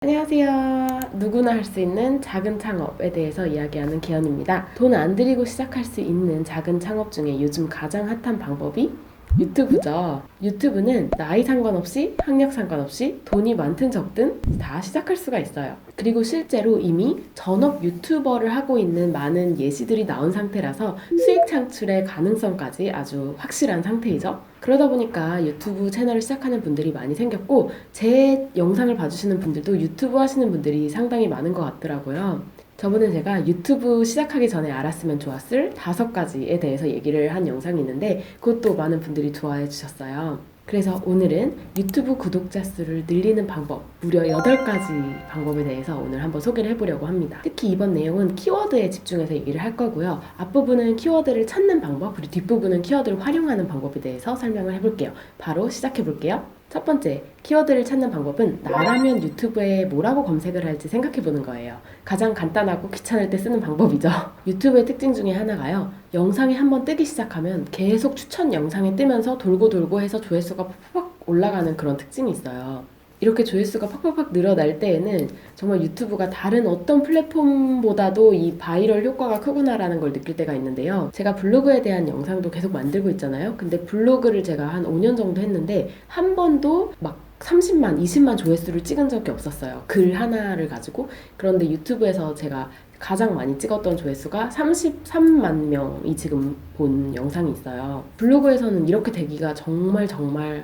안녕하세요. 누구나 할 수 있는 작은 창업에 대해서 이야기하는 기현입니다. 돈 안 들이고 시작할 수 있는 작은 창업 중에 요즘 가장 핫한 방법이 유튜브죠. 유튜브는 나이 상관없이, 학력 상관없이 돈이 많든 적든 다 시작할 수가 있어요. 그리고 실제로 이미 전업 유튜버를 하고 있는 많은 예시들이 나온 상태라서 수익 창출의 가능성까지 아주 확실한 상태이죠. 그러다 보니까 유튜브 채널을 시작하는 분들이 많이 생겼고, 제 영상을 봐주시는 분들도 유튜브 하시는 분들이 상당히 많은 것 같더라고요. 저번에 제가 유튜브 시작하기 전에 알았으면 좋았을 5가지에 대해서 얘기를 한 영상이 있는데, 그것도 많은 분들이 좋아해 주셨어요. 그래서 오늘은 유튜브 구독자 수를 늘리는 방법, 무려 8가지 방법에 대해서 오늘 한번 소개를 해보려고 합니다. 특히 이번 내용은 키워드에 집중해서 얘기를 할 거고요. 앞부분은 키워드를 찾는 방법, 그리고 뒷부분은 키워드를 활용하는 방법에 대해서 설명을 해볼게요. 바로 시작해 볼게요. 첫 번째, 키워드를 찾는 방법은 나라면 유튜브에 뭐라고 검색을 할지 생각해 보는 거예요. 가장 간단하고 귀찮을 때 쓰는 방법이죠. 유튜브의 특징 중에 하나가요. 영상이 한번 뜨기 시작하면 계속 추천 영상이 뜨면서 돌고 해서 조회수가 팍팍 올라가는 그런 특징이 있어요. 이렇게 조회수가 팍팍팍 늘어날 때에는 정말 유튜브가 다른 어떤 플랫폼보다도 이 바이럴 효과가 크구나라는 걸 느낄 때가 있는데요. 제가 블로그에 대한 영상도 계속 만들고 있잖아요. 근데 블로그를 제가 한 5년 정도 했는데 한 번도 막 30만, 20만 조회수를 찍은 적이 없었어요. 글 하나를 가지고. 그런데 유튜브에서 제가 가장 많이 찍었던 조회수가 33만 명이 지금 본 영상이 있어요. 블로그에서는 이렇게 되기가 정말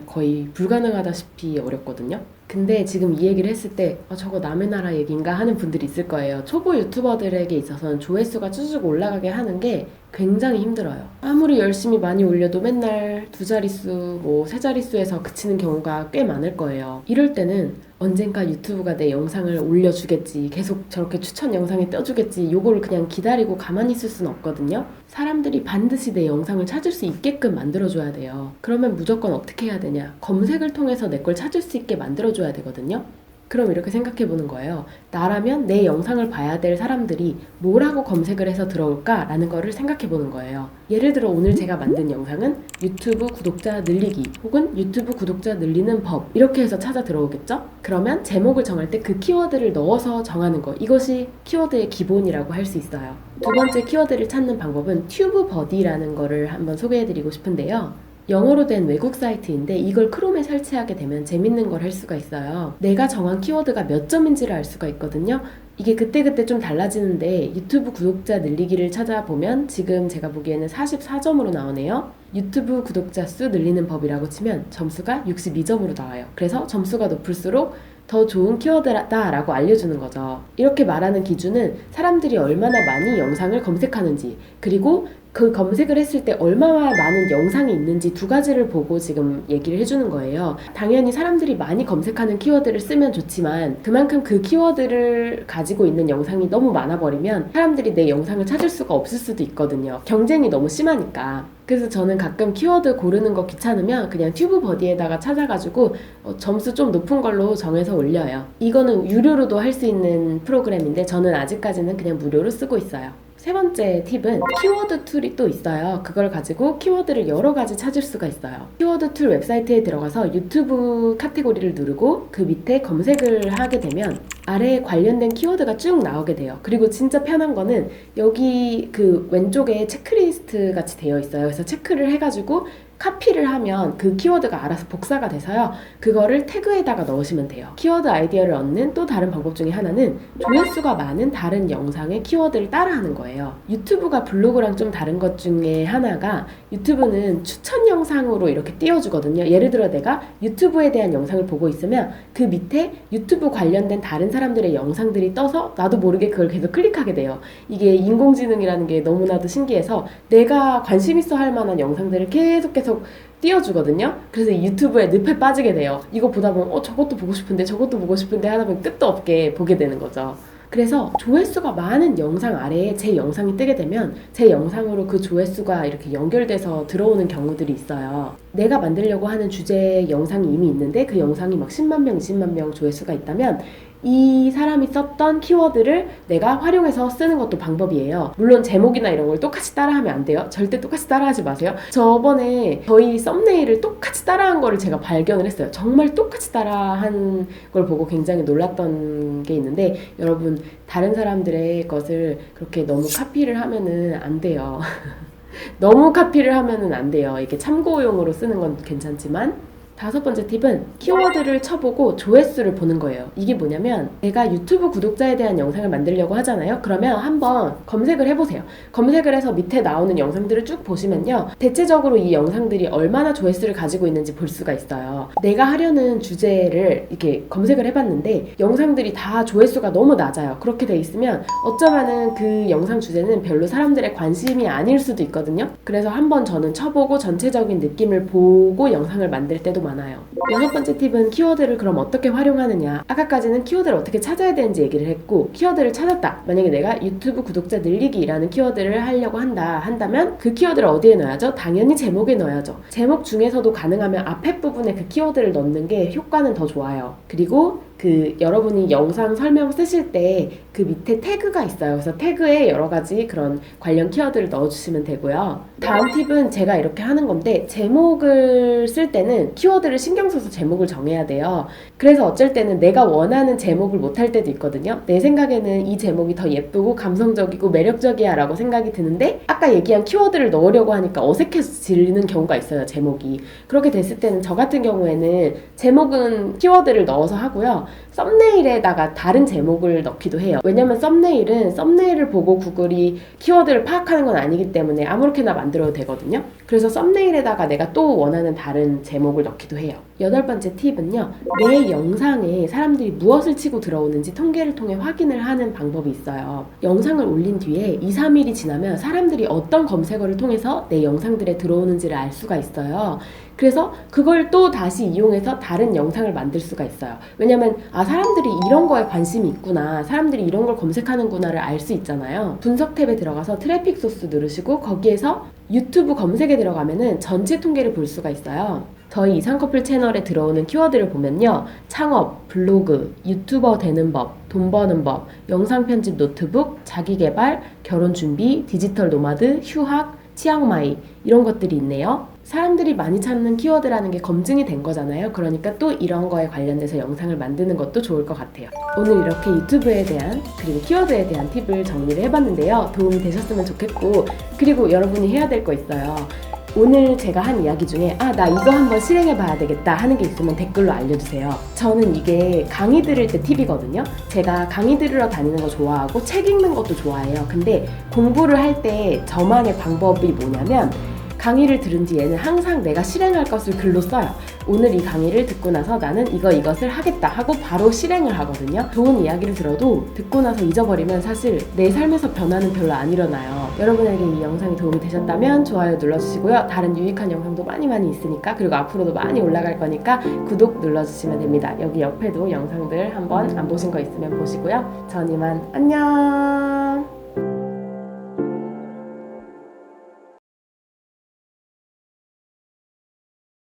거의 불가능하다시피 어렵거든요. 근데 지금 이 얘기를 했을 때 저거 남의 나라 얘기인가 하는 분들이 있을 거예요. 초보 유튜버들에게 있어서는 조회수가 쭉 올라가게 하는 게 굉장히 힘들어요. 아무리 열심히 많이 올려도 맨날 2자릿수, 3자릿수에서 그치는 경우가 꽤 많을 거예요. 이럴 때는 언젠가 유튜브가 내 영상을 올려주겠지, 계속 저렇게 추천 영상에 떠주겠지, 요거를 그냥 기다리고 가만히 있을 수는 없거든요. 사람들이 반드시 내 영상을 찾을 수 있게끔 만들어줘야 돼요. 그러면 무조건 어떻게 해야 되냐? 검색을 통해서 내 걸 찾을 수 있게 만들어줘야 되거든요. 그럼 이렇게 생각해 보는 거예요. 나라면 내 영상을 봐야 될 사람들이 뭐라고 검색을 해서 들어올까라는 거를 생각해 보는 거예요. 예를 들어 오늘 제가 만든 영상은 유튜브 구독자 늘리기 혹은 유튜브 구독자 늘리는 법, 이렇게 해서 찾아 들어오겠죠? 그러면 제목을 정할 때 그 키워드를 넣어서 정하는 거, 이것이 키워드의 기본이라고 할 수 있어요. 두 번째 키워드를 찾는 방법은 튜브버디라는 거를 한번 소개해 드리고 싶은데요. 영어로 된 외국 사이트인데 이걸 크롬에 설치하게 되면 재밌는 걸 할 수가 있어요. 내가 정한 키워드가 몇 점인지를 알 수가 있거든요. 이게 그때그때 좀 달라지는데 유튜브 구독자 늘리기를 찾아보면 지금 제가 보기에는 44점으로 나오네요. 유튜브 구독자 수 늘리는 법이라고 치면 점수가 62점으로 나와요. 그래서 점수가 높을수록 더 좋은 키워드다라고 알려주는 거죠. 이렇게 말하는 기준은 사람들이 얼마나 많이 영상을 검색하는지, 그리고 그 검색을 했을 때 얼마나 많은 영상이 있는지 2가지를 보고 지금 얘기를 해주는 거예요. 당연히 사람들이 많이 검색하는 키워드를 쓰면 좋지만 그만큼 그 키워드를 가지고 있는 영상이 너무 많아버리면 사람들이 내 영상을 찾을 수가 없을 수도 있거든요. 경쟁이 너무 심하니까. 그래서 저는 가끔 키워드 고르는 거 귀찮으면 그냥 튜브버디에다가 찾아가지고 점수 좀 높은 걸로 정해서 올려요. 이거는 유료로도 할 수 있는 프로그램인데 저는 아직까지는 그냥 무료로 쓰고 있어요. 세 번째 팁은 키워드 툴이 또 있어요. 그걸 가지고 키워드를 여러 가지 찾을 수가 있어요. 키워드 툴 웹사이트에 들어가서 유튜브 카테고리를 누르고 그 밑에 검색을 하게 되면 아래에 관련된 키워드가 쭉 나오게 돼요. 그리고 진짜 편한 거는 여기 그 왼쪽에 체크리스트 같이 되어 있어요. 그래서 체크를 해가지고 카피를 하면 그 키워드가 알아서 복사가 돼서요. 그거를 태그에다가 넣으시면 돼요. 키워드 아이디어를 얻는 또 다른 방법 중에 하나는 조회수가 많은 다른 영상의 키워드를 따라하는 거예요. 유튜브가 블로그랑 좀 다른 것 중에 하나가 유튜브는 추천 영상으로 이렇게 띄워주거든요. 예를 들어 내가 유튜브에 대한 영상을 보고 있으면 그 밑에 유튜브 관련된 다른 사람들의 영상들이 떠서 나도 모르게 그걸 계속 클릭하게 돼요. 이게 인공지능이라는 게 너무나도 신기해서 내가 관심 있어 할 만한 영상들을 계속 띄워주거든요. 그래서 유튜브에 늪에 빠지게 돼요. 이거 보다 보면 저것도 보고 싶은데 하다 보면 끝도 없게 보게 되는 거죠. 그래서 조회수가 많은 영상 아래에 제 영상이 뜨게 되면 제 영상으로 그 조회수가 이렇게 연결돼서 들어오는 경우들이 있어요. 내가 만들려고 하는 주제 영상이 이미 있는데 그 영상이 막 10만 명, 20만 명 조회수가 있다면 이 사람이 썼던 키워드를 내가 활용해서 쓰는 것도 방법이에요. 물론 제목이나 이런 걸 똑같이 따라하면 안 돼요. 절대 똑같이 따라하지 마세요. 저번에 저희 썸네일을 똑같이 따라한 거를 제가 발견을 했어요. 정말 똑같이 따라한 걸 보고 굉장히 놀랐던 게 있는데, 여러분 다른 사람들의 것을 그렇게 너무 카피를 하면은 안 돼요. 너무 카피를 하면은 안 돼요. 이게 참고용으로 쓰는 건 괜찮지만. 5번째 팁은 키워드를 쳐보고 조회수를 보는 거예요. 이게 뭐냐면, 내가 유튜브 구독자에 대한 영상을 만들려고 하잖아요. 그러면 한번 검색을 해보세요. 검색을 해서 밑에 나오는 영상들을 쭉 보시면요, 대체적으로 이 영상들이 얼마나 조회수를 가지고 있는지 볼 수가 있어요. 내가 하려는 주제를 이렇게 검색을 해봤는데 영상들이 다 조회수가 너무 낮아요. 그렇게 돼 있으면 어쩌면은 그 영상 주제는 별로 사람들의 관심이 아닐 수도 있거든요. 그래서 한번 저는 쳐보고 전체적인 느낌을 보고 영상을 만들 때도 많아요. 6번째 팁은 키워드를 그럼 어떻게 활용하느냐. 아까까지는 키워드를 어떻게 찾아야 되는지 얘기를 했고, 키워드를 찾았다. 만약에 내가 유튜브 구독자 늘리기라는 키워드를 하려고 한다면 그 키워드를 어디에 넣어야죠? 당연히 제목에 넣어야죠. 제목 중에서도 가능하면 앞에 부분에 그 키워드를 넣는 게 효과는 더 좋아요. 그리고 여러분이 영상 설명 쓰실 때 그 밑에 태그가 있어요. 그래서 태그에 여러 가지 그런 관련 키워드를 넣어주시면 되고요. 다음 팁은 제가 이렇게 하는 건데, 제목을 쓸 때는 키워드를 신경 써서 제목을 정해야 돼요. 그래서 어쩔 때는 내가 원하는 제목을 못 할 때도 있거든요. 내 생각에는 이 제목이 더 예쁘고 감성적이고 매력적이야 라고 생각이 드는데, 아까 얘기한 키워드를 넣으려고 하니까 어색해지는 경우가 있어요. 제목이. 그렇게 됐을 때는 저 같은 경우에는 제목은 키워드를 넣어서 하고요, 썸네일에다가 다른 제목을 넣기도 해요. 왜냐면 썸네일을 보고 구글이 키워드를 파악하는 건 아니기 때문에 아무렇게나 만들어도 되거든요. 그래서 썸네일에다가 내가 또 원하는 다른 제목을 넣기도 해요. 8번째 팁은요, 내 영상에 사람들이 무엇을 치고 들어오는지 통계를 통해 확인을 하는 방법이 있어요. 영상을 올린 뒤에 2-3일이 지나면 사람들이 어떤 검색어를 통해서 내 영상들에 들어오는지를 알 수가 있어요. 그래서 그걸 또 다시 이용해서 다른 영상을 만들 수가 있어요. 왜냐면 사람들이 이런 거에 관심이 있구나, 사람들이 이런 걸 검색하는구나를 알 수 있잖아요. 분석 탭에 들어가서 트래픽 소스 누르시고 거기에서 유튜브 검색에 들어가면은 전체 통계를 볼 수가 있어요. 저희 이상커플 채널에 들어오는 키워드를 보면요, 창업, 블로그, 유튜버 되는 법, 돈 버는 법, 영상 편집 노트북, 자기개발, 결혼 준비, 디지털 노마드, 휴학, 치앙마이, 이런 것들이 있네요. 사람들이 많이 찾는 키워드라는 게 검증이 된 거잖아요. 그러니까 또 이런 거에 관련돼서 영상을 만드는 것도 좋을 것 같아요. 오늘 이렇게 유튜브에 대한, 그리고 키워드에 대한 팁을 정리를 해봤는데요. 도움이 되셨으면 좋겠고, 그리고 여러분이 해야 될 거 있어요. 오늘 제가 한 이야기 중에 나 이거 한번 실행해봐야 되겠다 하는 게 있으면 댓글로 알려주세요. 저는 이게 강의 들을 때 팁이거든요. 제가 강의 들으러 다니는 거 좋아하고 책 읽는 것도 좋아해요. 근데 공부를 할 때 저만의 방법이 뭐냐면, 강의를 들은 뒤에는 항상 내가 실행할 것을 글로 써요. 오늘 이 강의를 듣고 나서 나는 이것을 하겠다 하고 바로 실행을 하거든요. 좋은 이야기를 들어도 듣고 나서 잊어버리면 사실 내 삶에서 변화는 별로 안 일어나요. 여러분에게 이 영상이 도움이 되셨다면 좋아요 눌러주시고요. 다른 유익한 영상도 많이 있으니까, 그리고 앞으로도 많이 올라갈 거니까 구독 눌러주시면 됩니다. 여기 옆에도 영상들 한번 안 보신 거 있으면 보시고요. 전 이만 안녕.